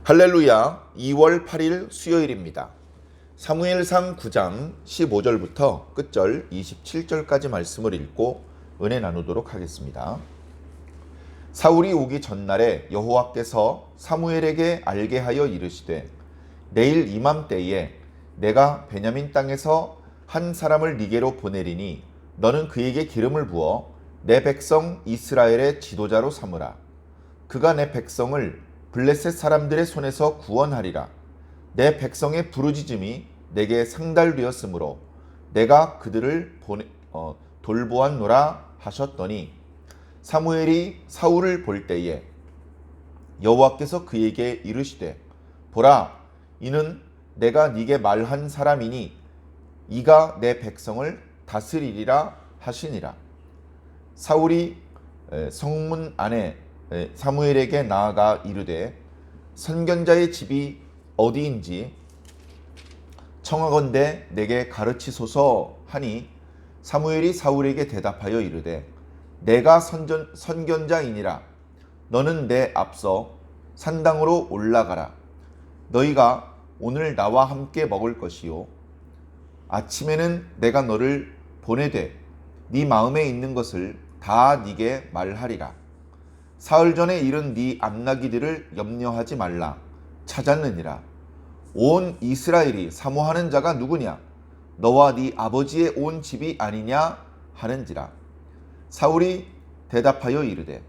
할렐루야, 2월 8일 수요일입니다. 사무엘상 9장 15절부터 끝절 27절까지 말씀을 읽고 은혜 나누도록 하겠습니다. 사울이 오기 전날에 여호와께서 사무엘에게 알게 하여 이르시되 내일 이맘때에 내가 베냐민 땅에서 한 사람을 네게로 보내리니 너는 그에게 기름을 부어 내 백성 이스라엘의 지도자로 삼으라. 그가 내 백성을 블레셋 사람들의 손에서 구원하리라. 내 백성의 부르짖음이 내게 상달되었으므로 내가 그들을 돌보았노라 하셨더니 사무엘이 사울을 볼 때에 여호와께서 그에게 이르시되 보라, 이는 내가 네게 말한 사람이니 이가 내 백성을 다스리리라 하시니라. 사울이 성문 안에 사무엘에게 나아가 이르되 선견자의 집이 어디인지 청하건대 내게 가르치소서 하니 사무엘이 사울에게 대답하여 이르되 내가 선견자이니라. 너는 내 앞서 산당으로 올라가라. 너희가 오늘 나와 함께 먹을 것이요 아침에는 내가 너를 보내되 네 마음에 있는 것을 다 네게 말하리라. 사흘 전에 이른 네 암나기들을 염려하지 말라. 찾았느니라. 온 이스라엘이 사모하는 자가 누구냐? 너와 네 아버지의 온 집이 아니냐 하는지라. 사울이 대답하여 이르되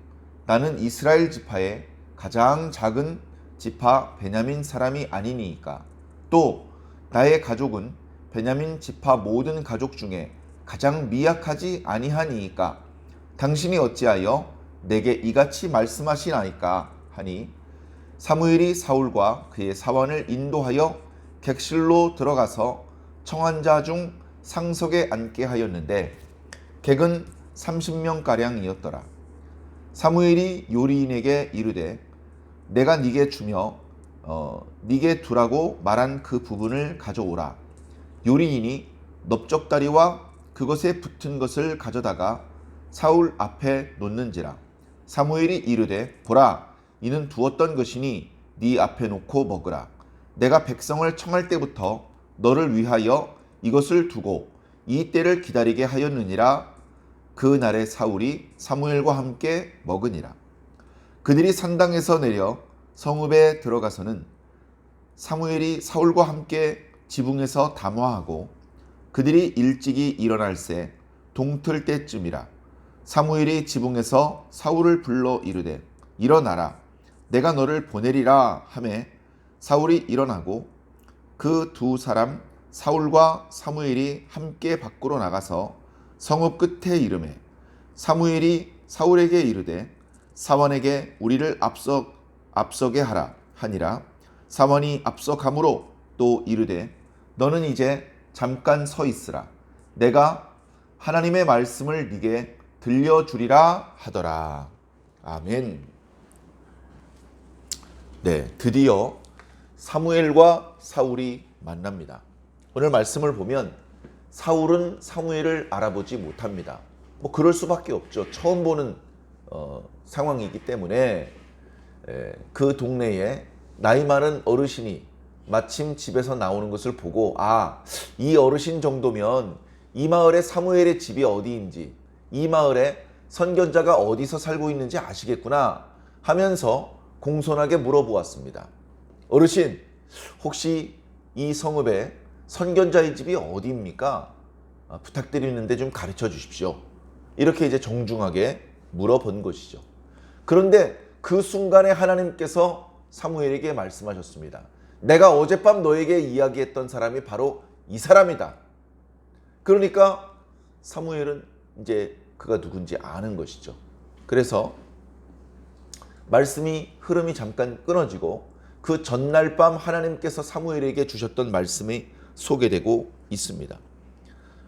나는 이스라엘 지파의 가장 작은 지파 베냐민 사람이 아니니이까. 또 나의 가족은 베냐민 지파 모든 가족 중에 가장 미약하지 아니하니이까. 당신이 어찌하여 내게 이같이 말씀하시나이까 하니 사무엘이 사울과 그의 사원을 인도하여 객실로 들어가서 청한 자 중 상석에 앉게 하였는데 객은 30명가량이었더라. 사무엘이 요리인에게 이르되 내가 네게 주며 네게 두라고 말한 그 부분을 가져오라. 요리인이 넓적다리와 그것에 붙은 것을 가져다가 사울 앞에 놓는지라. 사무엘이 이르되 보라, 이는 두었던 것이니 네 앞에 놓고 먹으라. 내가 백성을 청할 때부터 너를 위하여 이것을 두고 이 때를 기다리게 하였느니라. 그 날에 사울이 사무엘과 함께 먹으니라. 그들이 산당에서 내려 성읍에 들어가서는 사무엘이 사울과 함께 지붕에서 담화하고 그들이 일찍이 일어날새 동틀 때쯤이라. 사무엘이 지붕에서 사울을 불러 이르되 일어나라, 내가 너를 보내리라 하매 사울이 일어나고 그 두 사람 사울과 사무엘이 함께 밖으로 나가서 성읍 끝에 이르매 사무엘이 사울에게 이르되 사원에게 우리를 앞서게 하라 하니라. 사원이 앞서가므로 또 이르되 너는 이제 잠깐 서 있으라. 내가 하나님의 말씀을 네게 들려주리라 하더라. 아멘. 네, 드디어 사무엘과 사울이 만납니다. 오늘 말씀을 보면 사울은 사무엘을 알아보지 못합니다. 그럴 수밖에 없죠. 처음 보는 상황이기 때문에 그 동네에 나이 많은 어르신이 마침 집에서 나오는 것을 보고 이 어르신 정도면 이 마을에 사무엘의 집이 어디인지, 이 마을에 선견자가 어디서 살고 있는지 아시겠구나 하면서 공손하게 물어보았습니다. 어르신, 혹시 이 성읍에 선견자의 집이 어디입니까? 부탁드리는데 좀 가르쳐 주십시오. 이렇게 이제 정중하게 물어본 것이죠. 그런데 그 순간에 하나님께서 사무엘에게 말씀하셨습니다. 내가 어젯밤 너에게 이야기했던 사람이 바로 이 사람이다. 그러니까 사무엘은 이제 그가 누군지 아는 것이죠. 그래서 말씀이 흐름이 잠깐 끊어지고 그 전날 밤 하나님께서 사무엘에게 주셨던 말씀이 소개되고 있습니다.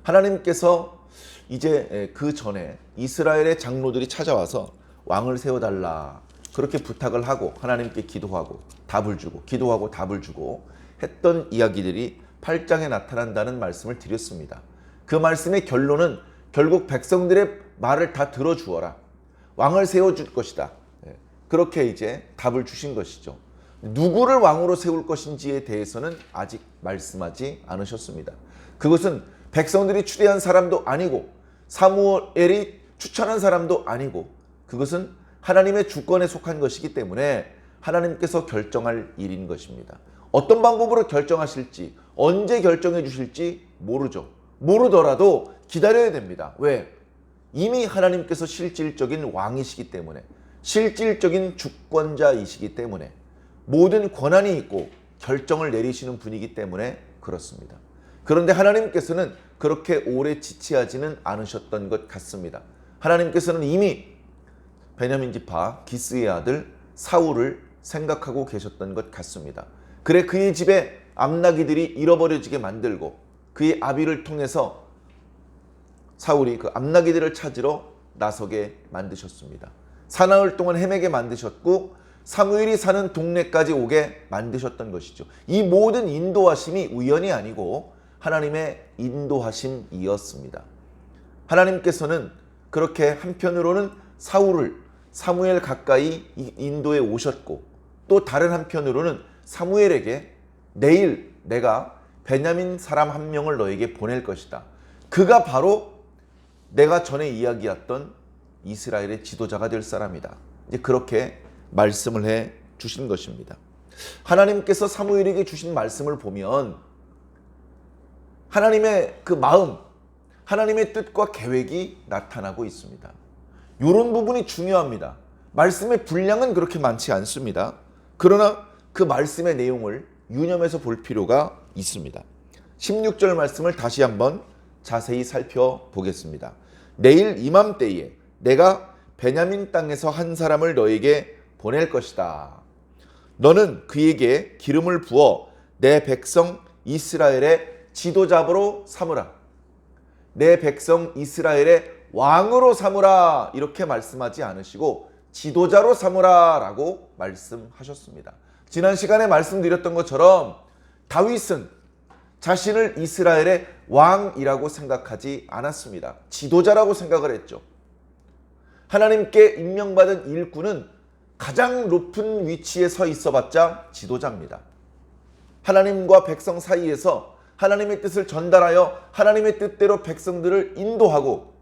하나님께서 이제 그 전에 이스라엘의 장로들이 찾아와서 왕을 세워달라 그렇게 부탁을 하고 하나님께 기도하고 답을 주고 기도하고 답을 주고 했던 이야기들이 8장에 나타난다는 말씀을 드렸습니다. 그 말씀의 결론은 결국 백성들의 말을 다 들어주어라. 왕을 세워줄 것이다. 그렇게 이제 답을 주신 것이죠. 누구를 왕으로 세울 것인지에 대해서는 아직 말씀하지 않으셨습니다. 그것은 백성들이 추대한 사람도 아니고 사무엘이 추천한 사람도 아니고 그것은 하나님의 주권에 속한 것이기 때문에 하나님께서 결정할 일인 것입니다. 어떤 방법으로 결정하실지, 언제 결정해 주실지 모르죠. 모르더라도 기다려야 됩니다. 왜? 이미 하나님께서 실질적인 왕이시기 때문에, 실질적인 주권자이시기 때문에, 모든 권한이 있고 결정을 내리시는 분이기 때문에 그렇습니다. 그런데 하나님께서는 그렇게 오래 지체하지는 않으셨던 것 같습니다. 하나님께서는 이미 베냐민 지파 기스의 아들 사울을 생각하고 계셨던 것 같습니다. 그래 그의 집에 암나기들이 잃어버려지게 만들고 그의 아비를 통해서 사울이 그 암나기들을 찾으러 나서게 만드셨습니다. 사나흘 동안 헤매게 만드셨고 사무엘이 사는 동네까지 오게 만드셨던 것이죠. 이 모든 인도하심이 우연이 아니고 하나님의 인도하심이었습니다. 하나님께서는 그렇게 한편으로는 사울을 사무엘 가까이 인도에 오셨고 또 다른 한편으로는 사무엘에게 내일 내가 베냐민 사람 한 명을 너에게 보낼 것이다. 그가 바로 내가 전에 이야기했던 이스라엘의 지도자가 될 사람이다. 이제 그렇게 말씀을 해 주신 것입니다. 하나님께서 사무엘에게 주신 말씀을 보면 하나님의 그 마음, 하나님의 뜻과 계획이 나타나고 있습니다. 이런 부분이 중요합니다. 말씀의 분량은 그렇게 많지 않습니다. 그러나 그 말씀의 내용을 유념해서 볼 필요가 있습니다. 16절 말씀을 다시 한번 자세히 살펴보겠습니다. 내일 이맘때에 내가 베냐민 땅에서 한 사람을 너에게 보낼 것이다. 너는 그에게 기름을 부어 내 백성 이스라엘의 지도자로 삼으라. 내 백성 이스라엘의 왕으로 삼으라. 이렇게 말씀하지 않으시고 지도자로 삼으라 라고 말씀하셨습니다. 지난 시간에 말씀드렸던 것처럼 다윗은 자신을 이스라엘의 왕이라고 생각하지 않았습니다. 지도자라고 생각을 했죠. 하나님께 임명받은 일꾼은 가장 높은 위치에 서 있어봤자 지도자입니다. 하나님과 백성 사이에서 하나님의 뜻을 전달하여 하나님의 뜻대로 백성들을 인도하고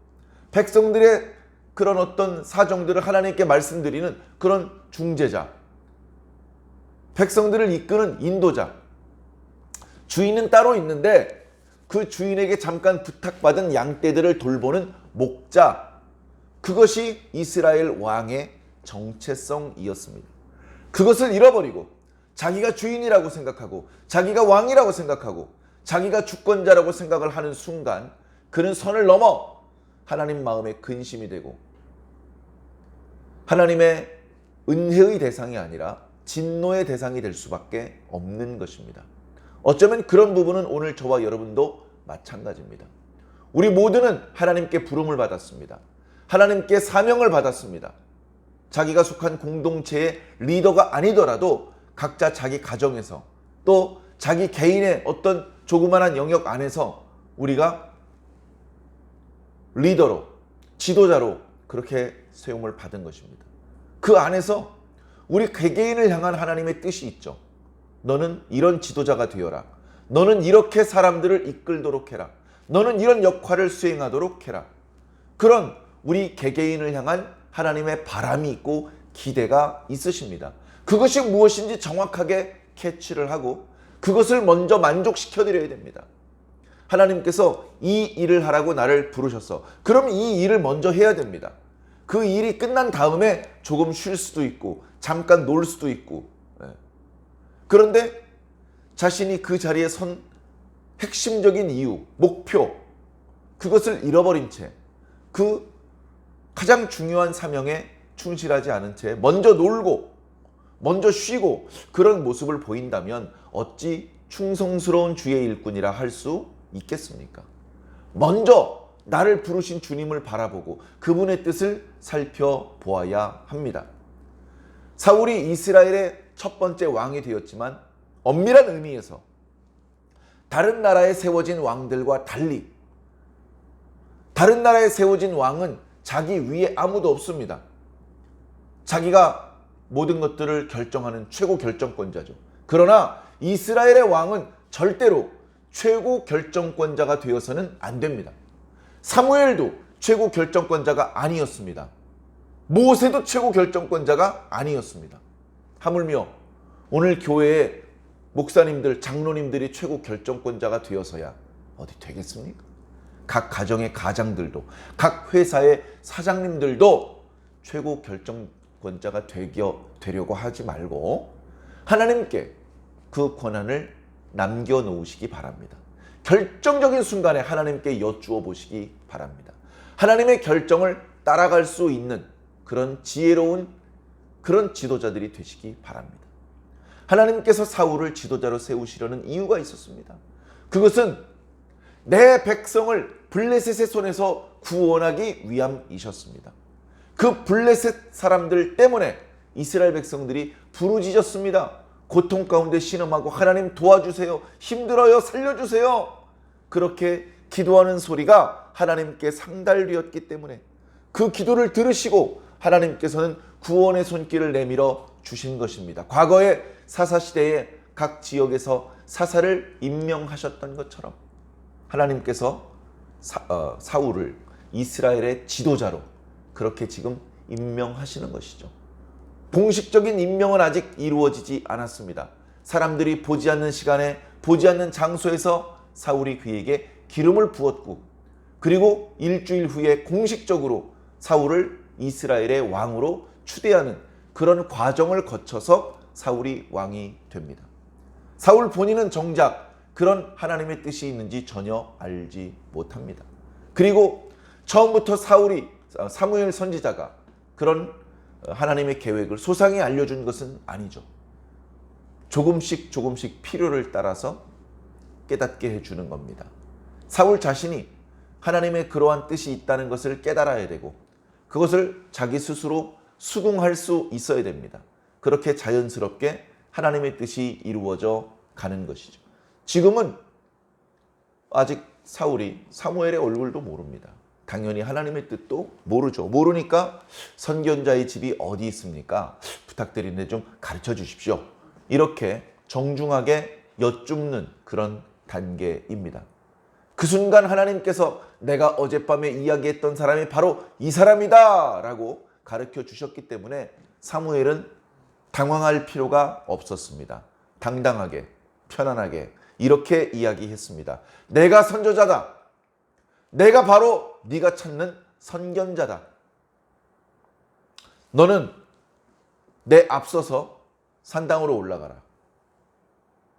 백성들의 그런 어떤 사정들을 하나님께 말씀드리는 그런 중재자, 백성들을 이끄는 인도자, 주인은 따로 있는데 그 주인에게 잠깐 부탁받은 양떼들을 돌보는 목자, 그것이 이스라엘 왕의 정체성이었습니다. 그것을 잃어버리고 자기가 주인이라고 생각하고 자기가 왕이라고 생각하고 자기가 주권자라고 생각을 하는 순간 그는 선을 넘어 하나님 마음에 근심이 되고 하나님의 은혜의 대상이 아니라 진노의 대상이 될 수밖에 없는 것입니다. 어쩌면 그런 부분은 오늘 저와 여러분도 마찬가지입니다. 우리 모두는 하나님께 부름을 받았습니다. 하나님께 사명을 받았습니다. 자기가 속한 공동체의 리더가 아니더라도 각자 자기 가정에서 또 자기 개인의 어떤 조그마한 영역 안에서 우리가 리더로, 지도자로 그렇게 세움을 받은 것입니다. 그 안에서 우리 개개인을 향한 하나님의 뜻이 있죠. 너는 이런 지도자가 되어라. 너는 이렇게 사람들을 이끌도록 해라. 너는 이런 역할을 수행하도록 해라. 그런 우리 개개인을 향한 하나님의 바람이 있고 기대가 있으십니다. 그것이 무엇인지 정확하게 캐치를 하고 그것을 먼저 만족시켜드려야 됩니다. 하나님께서 이 일을 하라고 나를 부르셨어. 그럼 이 일을 먼저 해야 됩니다. 그 일이 끝난 다음에 조금 쉴 수도 있고 잠깐 놀 수도 있고 그런데 자신이 그 자리에 선 핵심적인 이유, 목표 그것을 잃어버린 채 그 가장 중요한 사명에 충실하지 않은 채 먼저 놀고 먼저 쉬고 그런 모습을 보인다면 어찌 충성스러운 주의 일꾼이라 할 수 있겠습니까? 먼저 나를 부르신 주님을 바라보고 그분의 뜻을 살펴보아야 합니다. 사울이 이스라엘의 첫 번째 왕이 되었지만 엄밀한 의미에서 다른 나라에 세워진 왕들과 달리 다른 나라에 세워진 왕은 자기 위에 아무도 없습니다. 자기가 모든 것들을 결정하는 최고 결정권자죠. 그러나 이스라엘의 왕은 절대로 최고 결정권자가 되어서는 안 됩니다. 사무엘도 최고 결정권자가 아니었습니다. 모세도 최고 결정권자가 아니었습니다. 하물며 오늘 교회의 목사님들, 장로님들이 최고 결정권자가 되어서야 어디 되겠습니까? 각 가정의 가장들도, 각 회사의 사장님들도 최고 결정권자가 되려고 하지 말고 하나님께 그 권한을 남겨놓으시기 바랍니다. 결정적인 순간에 하나님께 여쭈어 보시기 바랍니다. 하나님의 결정을 따라갈 수 있는 그런 지혜로운 그런 지도자들이 되시기 바랍니다. 하나님께서 사울을 지도자로 세우시려는 이유가 있었습니다. 그것은 내 백성을 블레셋의 손에서 구원하기 위함이셨습니다. 그 블레셋 사람들 때문에 이스라엘 백성들이 부르짖었습니다. 고통 가운데 신음하고 하나님 도와주세요. 힘들어요. 살려주세요. 그렇게 기도하는 소리가 하나님께 상달되었기 때문에 그 기도를 들으시고 하나님께서는 구원의 손길을 내밀어 주신 것입니다. 과거에 사사시대에 각 지역에서 사사를 임명하셨던 것처럼 하나님께서 사울을 이스라엘의 지도자로 그렇게 지금 임명하시는 것이죠. 공식적인 임명은 아직 이루어지지 않았습니다. 사람들이 보지 않는 시간에 보지 않는 장소에서 사울이 그에게 기름을 부었고 그리고 일주일 후에 공식적으로 사울을 이스라엘의 왕으로 추대하는 그런 과정을 거쳐서 사울이 왕이 됩니다. 사울 본인은 정작 그런 하나님의 뜻이 있는지 전혀 알지 못합니다. 그리고 처음부터 사무엘 선지자가 그런 하나님의 계획을 소상히 알려준 것은 아니죠. 조금씩 필요를 따라서 깨닫게 해주는 겁니다. 사울 자신이 하나님의 그러한 뜻이 있다는 것을 깨달아야 되고 그것을 자기 스스로 수긍할 수 있어야 됩니다. 그렇게 자연스럽게 하나님의 뜻이 이루어져 가는 것이죠. 지금은 아직 사울이 사무엘의 얼굴도 모릅니다. 당연히 하나님의 뜻도 모르죠. 모르니까 선견자의 집이 어디 있습니까? 부탁드리는데 좀 가르쳐 주십시오. 이렇게 정중하게 여쭙는 그런 단계입니다. 그 순간 하나님께서 내가 어젯밤에 이야기했던 사람이 바로 이 사람이다 라고 가르쳐 주셨기 때문에 사무엘은 당황할 필요가 없었습니다. 당당하게 편안하게 이렇게 이야기했습니다. 내가 선조자다. 내가 바로 네가 찾는 선견자다. 너는 내 앞서서 산당으로 올라가라.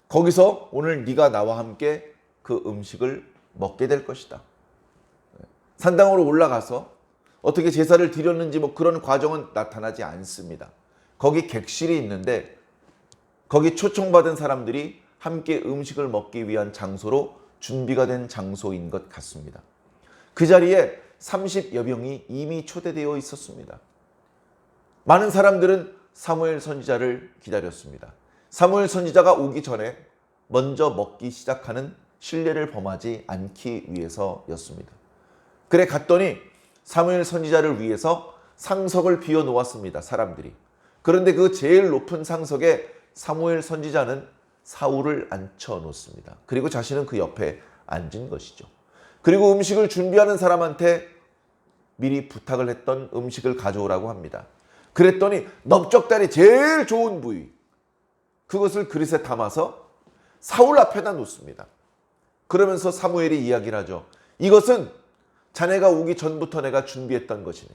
거기서 오늘 네가 나와 함께 그 음식을 먹게 될 것이다. 산당으로 올라가서 어떻게 제사를 드렸는지 그런 과정은 나타나지 않습니다. 거기 객실이 있는데 거기 초청받은 사람들이 함께 음식을 먹기 위한 장소로 준비가 된 장소인 것 같습니다. 그 자리에 30여 명이 이미 초대되어 있었습니다. 많은 사람들은 사무엘 선지자를 기다렸습니다. 사무엘 선지자가 오기 전에 먼저 먹기 시작하는 신뢰를 범하지 않기 위해서였습니다. 그래 갔더니 사무엘 선지자를 위해서 상석을 비워 놓았습니다. 사람들이. 그런데 그 제일 높은 상석에 사무엘 선지자는 사울을 앉혀 놓습니다. 그리고 자신은 그 옆에 앉은 것이죠. 그리고 음식을 준비하는 사람한테 미리 부탁을 했던 음식을 가져오라고 합니다. 그랬더니 넓적다리 제일 좋은 부위 그것을 그릇에 담아서 사울 앞에다 놓습니다. 그러면서 사무엘이 이야기를 하죠. 이것은 자네가 오기 전부터 내가 준비했던 것이네.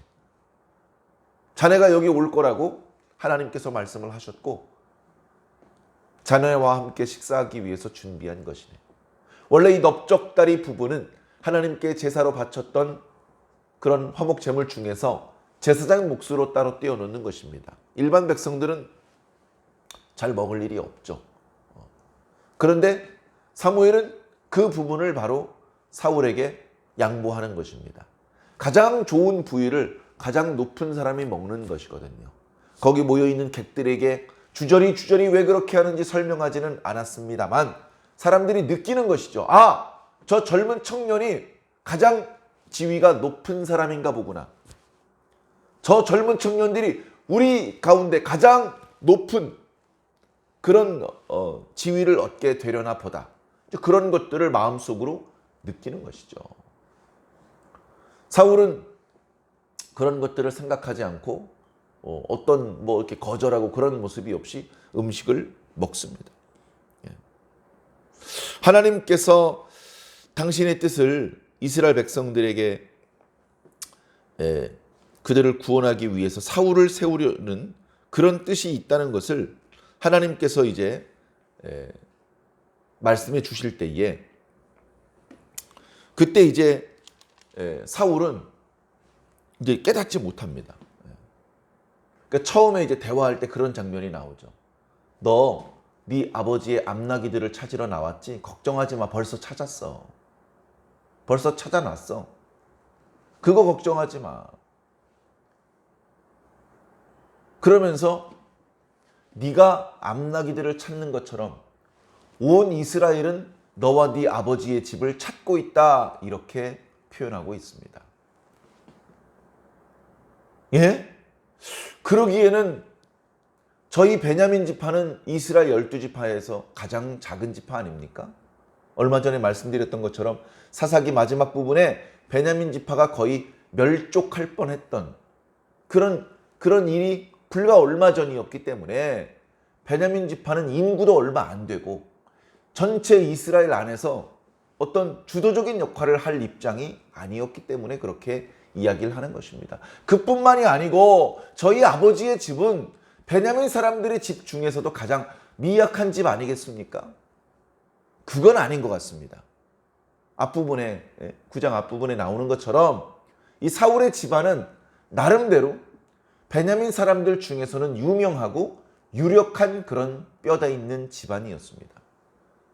자네가 여기 올 거라고 하나님께서 말씀을 하셨고 자네와 함께 식사하기 위해서 준비한 것이네. 원래 이 넓적다리 부분은 하나님께 제사로 바쳤던 그런 화목제물 중에서 제사장 몫으로 따로 떼어놓는 것입니다. 일반 백성들은 잘 먹을 일이 없죠. 그런데 사무엘은 그 부분을 바로 사울에게 양보하는 것입니다. 가장 좋은 부위를 가장 높은 사람이 먹는 것이거든요. 거기 모여있는 객들에게 주저리 왜 그렇게 하는지 설명하지는 않았습니다만 사람들이 느끼는 것이죠. 아, 저 젊은 청년이 가장 지위가 높은 사람인가 보구나. 저 젊은 청년들이 우리 가운데 가장 높은 그런 지위를 얻게 되려나 보다. 그런 것들을 마음속으로 느끼는 것이죠. 사울은 그런 것들을 생각하지 않고 어떤 뭐 이렇게 거절하고 그런 모습이 없이 음식을 먹습니다. 하나님께서 당신의 뜻을 이스라엘 백성들에게 그들을 구원하기 위해서 사울을 세우려는 그런 뜻이 있다는 것을 하나님께서 이제 말씀해 주실 때에 그때 이제 사울은 이제 깨닫지 못합니다. 그러니까 처음에 이제 대화할 때 그런 장면이 나오죠. 너 네 아버지의 암나기들을 찾으러 나왔지? 걱정하지 마. 벌써 찾았어. 벌써 찾아놨어. 그거 걱정하지 마. 그러면서 네가 암나기들을 찾는 것처럼 온 이스라엘은 너와 네 아버지의 집을 찾고 있다. 이렇게 표현하고 있습니다. 예? 그러기에는 저희 베냐민 지파는 이스라엘 12지파에서 가장 작은 지파 아닙니까? 얼마 전에 말씀드렸던 것처럼 사사기 마지막 부분에 베냐민 지파가 거의 멸족할 뻔했던 그런 일이 불과 얼마 전이었기 때문에 베냐민 지파는 인구도 얼마 안 되고 전체 이스라엘 안에서 어떤 주도적인 역할을 할 입장이 아니었기 때문에 그렇게 이야기를 하는 것입니다. 그뿐만이 아니고 저희 아버지의 집은 베냐민 사람들의 집 중에서도 가장 미약한 집 아니겠습니까? 그건 아닌 것 같습니다. 앞부분에 9장 앞부분에 나오는 것처럼 이 사울의 집안은 나름대로 베냐민 사람들 중에서는 유명하고 유력한 그런 뼈대 있는 집안이었습니다.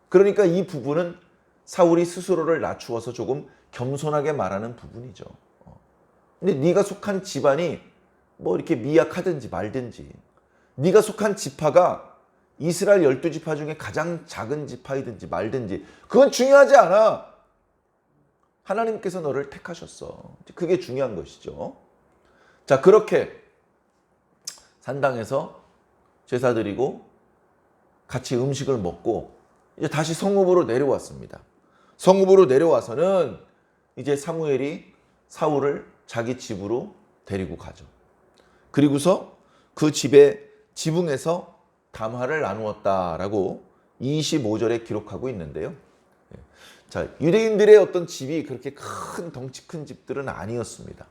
그러니까 이 부분은 사울이 스스로를 낮추어서 조금 겸손하게 말하는 부분이죠. 근데 네가 속한 집안이 뭐 이렇게 미약하든지 말든지 네가 속한 지파가 이스라엘 12지파 중에 가장 작은 지파이든지 말든지 그건 중요하지 않아. 하나님께서 너를 택하셨어. 그게 중요한 것이죠. 자, 그렇게 산당에서 제사 드리고 같이 음식을 먹고 이제 다시 성읍으로 내려왔습니다. 성읍으로 내려와서는 이제 사무엘이 사울을 자기 집으로 데리고 가죠. 그리고서 그 집에 지붕에서 담화를 나누었다라고 25절에 기록하고 있는데요. 자, 유대인들의 어떤 집이 그렇게 큰 덩치 큰 집들은 아니었습니다.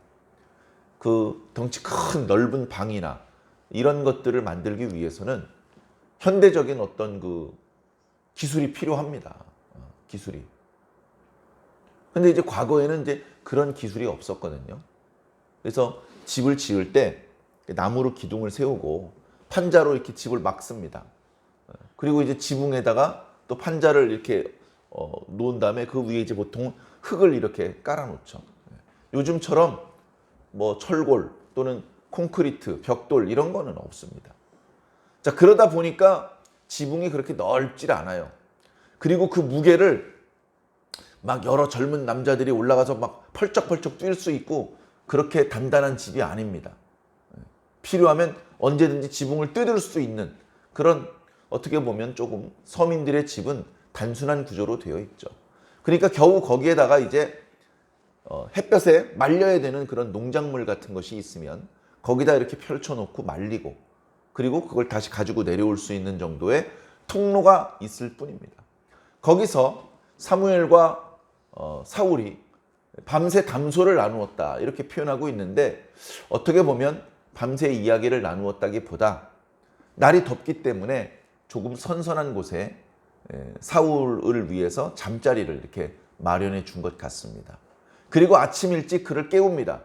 그 덩치 큰 넓은 방이나 이런 것들을 만들기 위해서는 현대적인 어떤 그 기술이 필요합니다. 기술이. 근데 이제 과거에는 이제 그런 기술이 없었거든요. 그래서 집을 지을 때 나무로 기둥을 세우고 판자로 이렇게 집을 막습니다. 그리고 이제 지붕에다가 또 판자를 이렇게 놓은 다음에 그 위에 이제 보통 흙을 이렇게 깔아놓죠. 요즘처럼 뭐 철골 또는 콘크리트, 벽돌 이런 거는 없습니다. 자, 그러다 보니까 지붕이 그렇게 넓질 않아요. 그리고 그 무게를 막 여러 젊은 남자들이 올라가서 막 펄쩍펄쩍 뛸 수 있고 그렇게 단단한 집이 아닙니다. 필요하면 언제든지 지붕을 뜯을 수 있는 그런 어떻게 보면 조금 서민들의 집은 단순한 구조로 되어 있죠. 그러니까 겨우 거기에다가 이제 햇볕에 말려야 되는 그런 농작물 같은 것이 있으면 거기다 이렇게 펼쳐놓고 말리고 그리고 그걸 다시 가지고 내려올 수 있는 정도의 통로가 있을 뿐입니다. 거기서 사무엘과 사울이 밤새 담소를 나누었다 이렇게 표현하고 있는데 어떻게 보면 밤새 이야기를 나누었다기보다 날이 덥기 때문에 조금 선선한 곳에 사울을 위해서 잠자리를 이렇게 마련해 준 것 같습니다. 그리고 아침 일찍 그를 깨웁니다.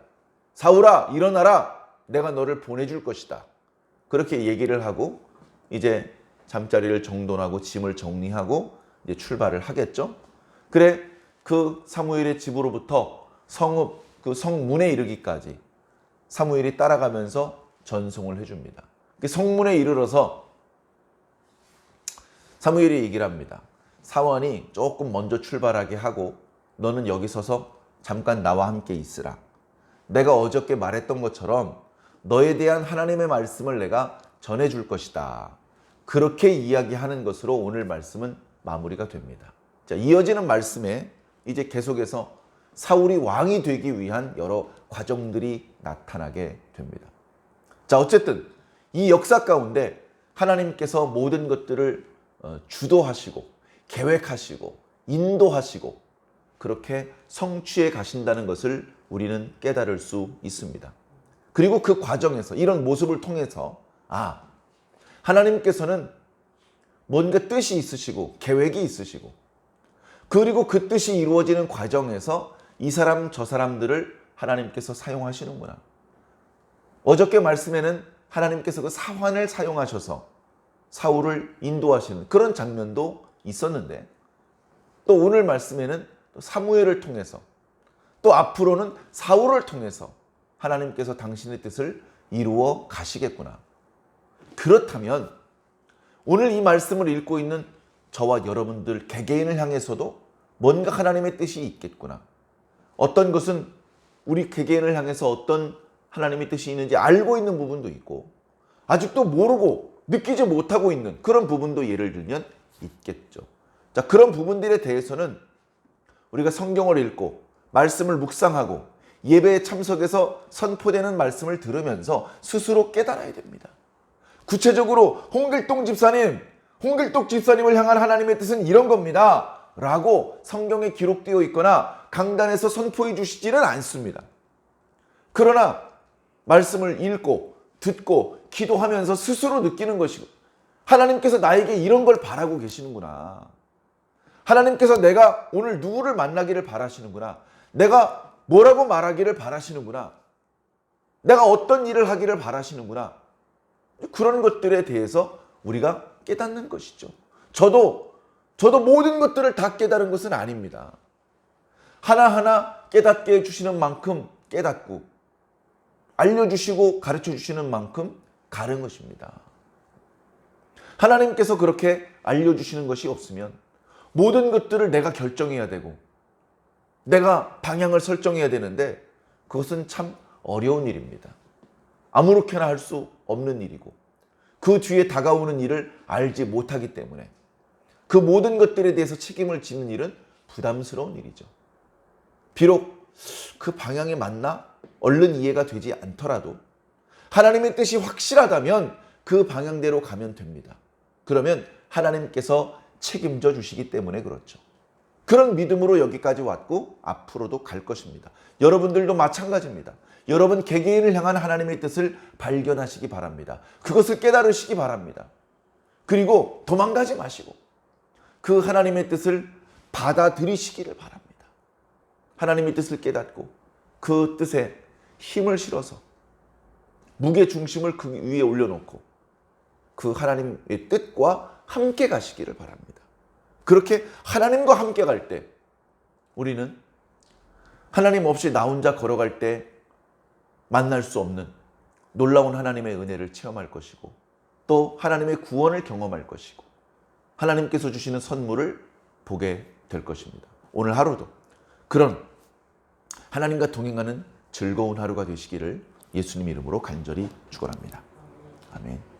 사울아, 일어나라. 내가 너를 보내줄 것이다. 그렇게 얘기를 하고 이제 잠자리를 정돈하고 짐을 정리하고 이제 출발을 하겠죠. 그래, 그 사무엘의 집으로부터 성읍 그 성문에 이르기까지 사무엘이 따라가면서 전송을 해줍니다. 성문에 이르러서 사무엘이 얘기를 합니다. 사원이 조금 먼저 출발하게 하고 너는 여기 서서 잠깐 나와 함께 있으라. 내가 어저께 말했던 것처럼 너에 대한 하나님의 말씀을 내가 전해줄 것이다. 그렇게 이야기하는 것으로 오늘 말씀은 마무리가 됩니다. 자, 이어지는 말씀에 이제 계속해서 사울이 왕이 되기 위한 여러 과정들이 나타나게 됩니다. 자, 어쨌든 이 역사 가운데 하나님께서 모든 것들을 주도하시고 계획하시고 인도하시고 그렇게 성취해 가신다는 것을 우리는 깨달을 수 있습니다. 그리고 그 과정에서 이런 모습을 통해서 하나님께서는 뭔가 뜻이 있으시고 계획이 있으시고 그리고 그 뜻이 이루어지는 과정에서 이 사람 저 사람들을 하나님께서 사용하시는구나. 어저께 말씀에는 하나님께서 그 사환을 사용하셔서 사울을 인도하시는 그런 장면도 있었는데 또 오늘 말씀에는 또 사무엘을 통해서 또 앞으로는 사울을 통해서 하나님께서 당신의 뜻을 이루어 가시겠구나. 그렇다면 오늘 이 말씀을 읽고 있는 저와 여러분들 개개인을 향해서도 뭔가 하나님의 뜻이 있겠구나. 어떤 것은 우리 개개인을 향해서 어떤 하나님의 뜻이 있는지 알고 있는 부분도 있고 아직도 모르고 느끼지 못하고 있는 그런 부분도 예를 들면 있겠죠. 자, 그런 부분들에 대해서는 우리가 성경을 읽고 말씀을 묵상하고 예배에 참석해서 선포되는 말씀을 들으면서 스스로 깨달아야 됩니다. 구체적으로 홍길동 집사님을 향한 하나님의 뜻은 이런 겁니다. 라고 성경에 기록되어 있거나 강단에서 선포해 주시지는 않습니다. 그러나 말씀을 읽고 듣고 기도하면서 스스로 느끼는 것이고 하나님께서 나에게 이런 걸 바라고 계시는구나. 하나님께서 내가 오늘 누구를 만나기를 바라시는구나. 내가 뭐라고 말하기를 바라시는구나. 내가 어떤 일을 하기를 바라시는구나. 그런 것들에 대해서 우리가 깨닫는 것이죠. 저도 모든 것들을 다 깨달은 것은 아닙니다. 하나하나 깨닫게 해주시는 만큼 깨닫고 알려주시고 가르쳐주시는 만큼 가른 것입니다. 하나님께서 그렇게 알려주시는 것이 없으면 모든 것들을 내가 결정해야 되고 내가 방향을 설정해야 되는데 그것은 참 어려운 일입니다. 아무렇게나 할 수 없는 일이고 그 뒤에 다가오는 일을 알지 못하기 때문에 그 모든 것들에 대해서 책임을 지는 일은 부담스러운 일이죠. 비록 그 방향이 맞나? 얼른 이해가 되지 않더라도 하나님의 뜻이 확실하다면 그 방향대로 가면 됩니다. 그러면 하나님께서 책임져 주시기 때문에 그렇죠. 그런 믿음으로 여기까지 왔고 앞으로도 갈 것입니다. 여러분들도 마찬가지입니다. 여러분 개개인을 향한 하나님의 뜻을 발견하시기 바랍니다. 그것을 깨달으시기 바랍니다. 그리고 도망가지 마시고 그 하나님의 뜻을 받아들이시기를 바랍니다. 하나님의 뜻을 깨닫고 그 뜻에 힘을 실어서 무게 중심을 그 위에 올려놓고 그 하나님의 뜻과 함께 가시기를 바랍니다. 그렇게 하나님과 함께 갈 때 우리는 하나님 없이 나 혼자 걸어갈 때 만날 수 없는 놀라운 하나님의 은혜를 체험할 것이고 또 하나님의 구원을 경험할 것이고 하나님께서 주시는 선물을 보게 될 것입니다. 오늘 하루도 그런 하나님과 동행하는 즐거운 하루가 되시기를 예수님 이름으로 간절히 축원합니다. 아멘.